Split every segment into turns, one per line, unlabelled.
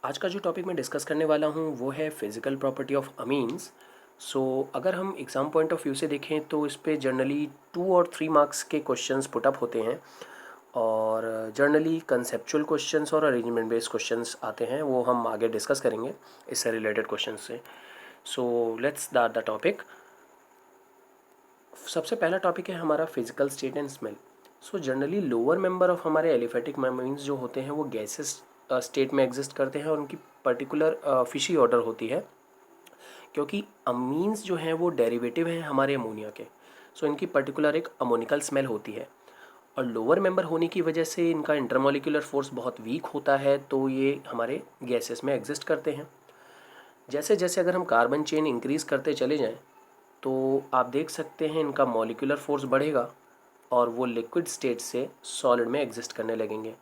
आज का जो टॉपिक मैं डिस्कस करने वाला हूँ वो है फिज़िकल प्रॉपर्टी ऑफ अमीन्स। सो अगर हम एग्ज़ाम पॉइंट ऑफ व्यू से देखें तो इस पे जनरली 2 और 3 मार्क्स के क्वेश्चंस पुट अप होते हैं और जनरली कंसेप्चुअल क्वेश्चंस और अरेंजमेंट बेस्ड क्वेश्चंस आते हैं, वो हम आगे डिस्कस करेंगे इससे रिलेटेड क्वेश्चंस से। So let's start the topic. सबसे पहला टॉपिक है हमारा physical state and smell. So generally lower member of हमारे एलिफेटिक मीन्स जो होते हैं वो गैसेस स्टेट में एग्जिस्ट करते हैं और उनकी पर्टिकुलर फिशी ऑर्डर होती है, क्योंकि अमीन्स जो हैं वो डेरिवेटिव हैं हमारे अमोनिया के। सो इनकी पर्टिकुलर एक अमोनिकल स्मेल होती है और लोअर मेंबर होने की वजह से इनका इंटरमोलिकुलर फोर्स बहुत वीक होता है, तो ये हमारे गैसेस में एग्जिस्ट करते हैं। जैसे जैसे अगर हम कार्बन चेन इंक्रीज़ करते चले जाएं तो आप देख सकते हैं इनका मॉलिक्यूलर फोर्स बढ़ेगा और वो लिक्विड स्टेट से सॉलिड में एग्जिस्ट करने लगेंगे।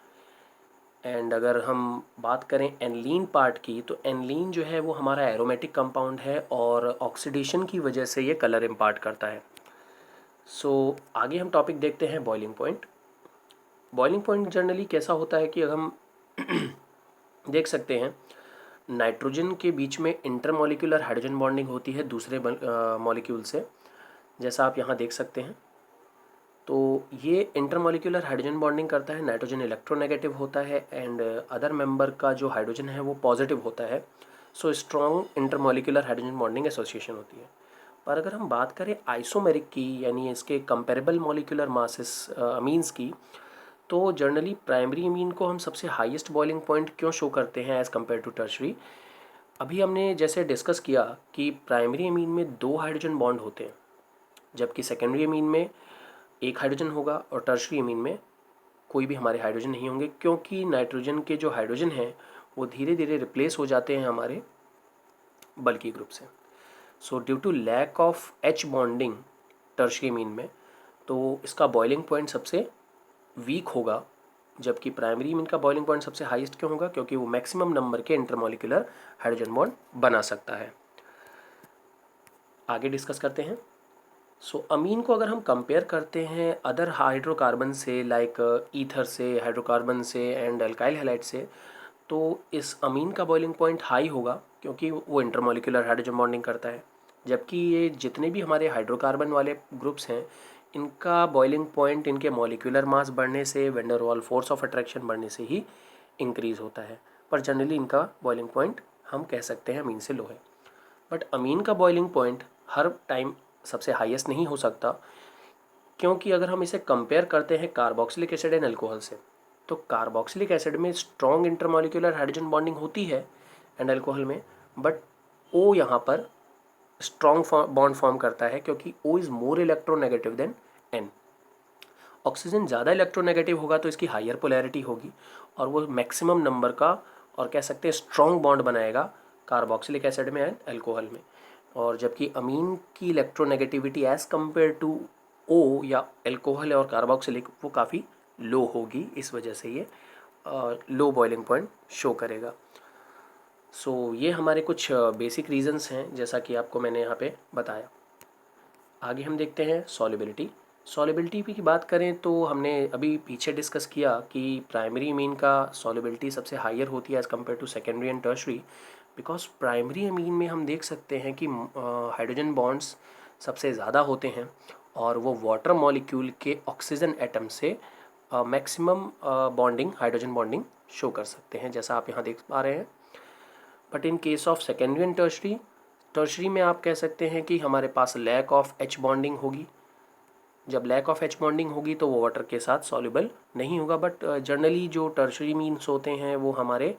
एंड अगर हम बात करें एनलीन पार्ट की, तो एनलीन जो है वो हमारा एरोमेटिक कंपाउंड है और ऑक्सीडेशन की वजह से ये कलर इम्पार्ट करता है। सो आगे हम टॉपिक देखते हैं boiling point. Boiling point generally कैसा होता है कि हम देख सकते हैं नाइट्रोजन के बीच में इंटरमॉलिक्यूलर हाइड्रोजन बॉन्डिंग होती है दूसरे मॉलिक्यूल से, जैसा आप यहाँ देख सकते हैं। तो ये इंटरमॉलिक्यूलर हाइड्रोजन बॉन्डिंग करता है, नाइट्रोजन इलेक्ट्रोनेगेटिव होता है एंड अदर मेंबर का जो हाइड्रोजन है वो पॉजिटिव होता है। So strong intermolecular hydrogen bonding association होती है। पर अगर हम बात करें आइसोमेरिक की, यानी इसके कंपेरेबल मॉलिक्यूलर मासेस अमीन्स की, तो जनरली प्राइमरी अमीन को हम सबसे हाईएस्ट बॉइलिंग पॉइंट क्यों शो करते हैं एज़ कम्पेयर टू टर्शरी। अभी हमने जैसे डिस्कस किया कि प्राइमरी अमीन में 2 हाइड्रोजन बॉन्ड होते हैं, जबकि सेकेंडरी अमीन में एक हाइड्रोजन होगा और टर्शरी अमीन में कोई भी हमारे हाइड्रोजन नहीं होंगे, क्योंकि नाइट्रोजन के जो हाइड्रोजन हैं वो धीरे धीरे रिप्लेस हो जाते हैं हमारे बल्की ग्रुप से। So due to lack of H bonding tertiary amine में, तो इसका बॉइलिंग पॉइंट सबसे वीक होगा, जबकि प्राइमरी अमीन का बॉइलिंग पॉइंट सबसे हाईएस्ट क्यों होगा, क्योंकि वो मैक्सिमम नंबर के इंटरमॉलिक्यूलर हाइड्रोजन बॉन्ड बना सकता है। आगे डिस्कस करते हैं। सो अमीन को अगर हम कंपेयर करते हैं अदर हाइड्रोकार्बन से, लाइक ईथर से, हाइड्रोकार्बन से एंड अल्काइल हैलाइड से, तो इस अमीन का बॉइलिंग पॉइंट हाई होगा क्योंकि वो इंटरमॉलिक्यूलर हाइड्रोजन बॉन्डिंग करता है। जबकि ये जितने भी हमारे हाइड्रोकार्बन वाले ग्रुप्स हैं, इनका बॉइलिंग पॉइंट इनके मॉलिक्यूलर मास बढ़ने से, वैन डर वाल फोर्स ऑफ अट्रैक्शन बढ़ने से ही इंक्रीज़ होता है। पर जनरली इनका बॉइलिंग पॉइंट हम कह सकते हैं अमीन से लो है। बट अमीन का बॉइलिंग पॉइंट हर टाइम सबसे हाईएस्ट नहीं हो सकता, क्योंकि अगर हम इसे कंपेयर करते हैं कार्बोक्सिलिक एसिड एंड अल्कोहल से, तो कार्बोक्सिलिक एसिड में स्ट्रॉन्ग इंटरमॉलिक्यूलर हाइड्रोजन बॉन्डिंग होती है एंड अल्कोहल में, बट ओ यहाँ पर स्ट्रॉन्ग बॉन्ड फॉर्म करता है क्योंकि O is more electronegative than N. Oxygen ज़्यादा इलेक्ट्रोनेगेटिव होगा तो इसकी हायर पोलैरिटी होगी और वो मैक्सिमम नंबर का और कह सकते हैं स्ट्रॉन्ग बॉन्ड बनाएगा कार्बोक्सिलिक एसिड में एंड अल्कोहल में। और जबकि अमीन की electronegativity as compare to O या अल्कोहल और कार्बोक्सिलिक वो काफ़ी लो होगी, इस वजह से ये लो बॉइलिंग पॉइंट शो करेगा। सो ये हमारे कुछ बेसिक रीजंस हैं, जैसा कि आपको मैंने यहाँ पे बताया। आगे हम देखते हैं सॉलिबिलिटी। सॉलिबिलिटी की बात करें तो हमने अभी पीछे डिस्कस किया कि प्राइमरी अमीन का सॉलिबिलिटी सबसे हायर होती है as compare to secondary and tertiary, because primary amine में हम देख सकते हैं कि हाइड्रोजन बॉन्ड्स सबसे ज़्यादा होते हैं और वो वाटर मॉलिक्यूल के ऑक्सीजन एटम से maximum bonding, hydrogen bonding show कर सकते हैं, जैसा आप यहाँ देख पा रहे हैं। But in case of secondary and tertiary, tertiary में आप कह सकते हैं कि हमारे पास लैक ऑफ एच बॉन्डिंग होगी। जब लैक ऑफ एच बॉन्डिंग होगी तो वो वाटर के साथ सॉल्युबल नहीं होगा। बट जनरली जो टर्शरी मीन्स होते हैं वो हमारे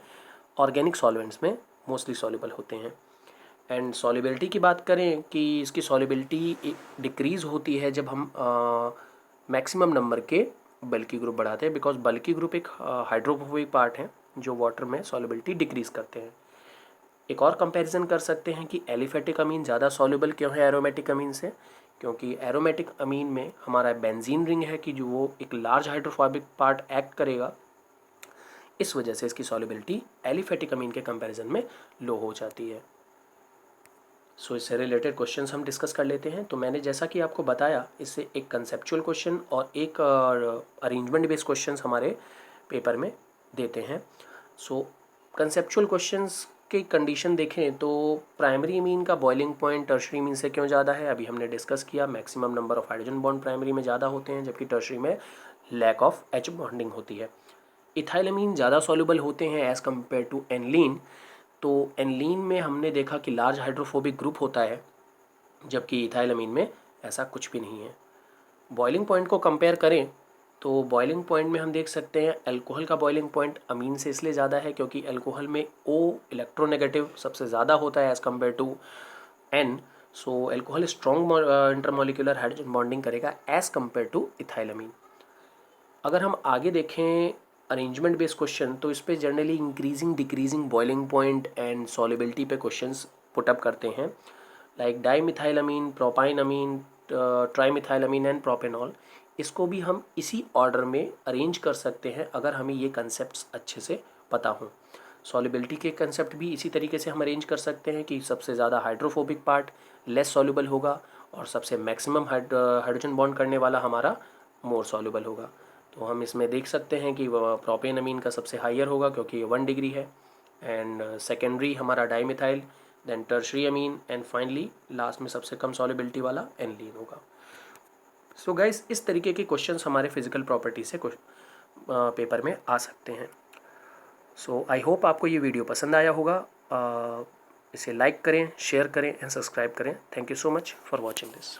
ऑर्गेनिक सॉल्वेंट्स में मोस्टली सॉल्युबल होते हैं। एंड सॉल्युबिलिटी की बात करें कि इसकी सॉल्युबिलिटी डिक्रीज़ होती है जब हम मैक्सिमम नंबर के बल्की ग्रुप बढ़ाते हैं, बिकॉज बल्की ग्रुप एक हाइड्रोफोबिक पार्ट है जो वाटर में सॉल्युबिलिटी डिक्रीज़ करते हैं। एक और कंपैरिजन कर सकते हैं कि एलिफेटिक अमीन ज़्यादा सॉल्युबल क्यों है एरोमेटिक अमीन से, क्योंकि एरोमेटिक अमीन में हमारा बेंजीन रिंग है कि जो वो एक लार्ज हाइड्रोफोबिक पार्ट एक्ट करेगा, इस वजह से इसकी सॉल्युबिलिटी एलिफेटिक अमीन के कंपैरिजन में लो हो जाती है। सो इससे रिलेटेड क्वेश्चंस हम डिस्कस कर लेते हैं। तो मैंने जैसा कि आपको बताया, इससे एक कंसेप्चुअल क्वेश्चन और एक अरेंजमेंट बेस्ड क्वेश्चंस हमारे पेपर में देते हैं। सो कंसेप्चुअल क्वेश्चंस की कंडीशन देखें तो प्राइमरी अमीन का बॉइलिंग पॉइंट टर्शरी अमीन से क्यों ज़्यादा है, अभी हमने डिस्कस किया। Maximum number of hydrogen bond primary में ज़्यादा होते हैं जबकि टर्शरी में लैक ऑफ एच बॉन्डिंग होती है। इथाइलमीन ज़्यादा सॉल्युबल होते हैं एज़ कम्पेयर टू एनलीन। तो एनलीन में हमने देखा कि लार्ज हाइड्रोफोबिक ग्रुप होता है जबकि इथाइलमीन में ऐसा कुछ भी नहीं है। बॉइलिंग पॉइंट को कंपेयर करें तो बॉइलिंग पॉइंट में हम देख सकते हैं अल्कोहल का बॉइलिंग पॉइंट अमीन से इसलिए ज़्यादा है क्योंकि अल्कोहल में ओ इलेक्ट्रोनेगेटिव सबसे ज़्यादा होता है as compare to N. So alcohol strong intermolecular hydrogen bonding करेगा एज़ कम्पेयर टू इथाइलमीन। अगर हम आगे देखें अरेंजमेंट बेस्ड क्वेश्चन तो इस पे generally increasing decreasing boiling point and solubility पे क्वेश्चंस पुटअप करते हैं, लाइक डाईमिथाइलमीन, प्रोपाइनमीन, ट्राईमिथाइलमीन एंड प्रोपेनॉल। इसको भी हम इसी ऑर्डर में अरेंज कर सकते हैं अगर हमें ये कंसेप्ट अच्छे से पता हों। सॉलिबिलिटी के कंसेप्ट भी इसी तरीके से हम अरेंज कर सकते हैं कि सबसे ज़्यादा हाइड्रोफोबिक पार्ट लेस सॉल्युबल होगा और सबसे मैक्सिमम हाइड्रोजन बॉन्ड करने वाला हमारा मोर सॉल्युबल होगा। तो हम इसमें देख सकते हैं कि प्रोपेन अमीन का सबसे हायर होगा क्योंकि ये 1 डिग्री है, एंड सेकेंडरी हमारा dimethyl, then tertiary amine, and finally last में सबसे कम सॉलिबिलिटी वाला एनलीन होगा। सो गाइस, इस तरीके के क्वेश्चंस हमारे फिजिकल प्रॉपर्टी से पेपर में आ सकते हैं। सो आई होप आपको ये वीडियो पसंद आया होगा। इसे लाइक करें, शेयर करें एंड सब्सक्राइब करें। Thank you so much for watching this.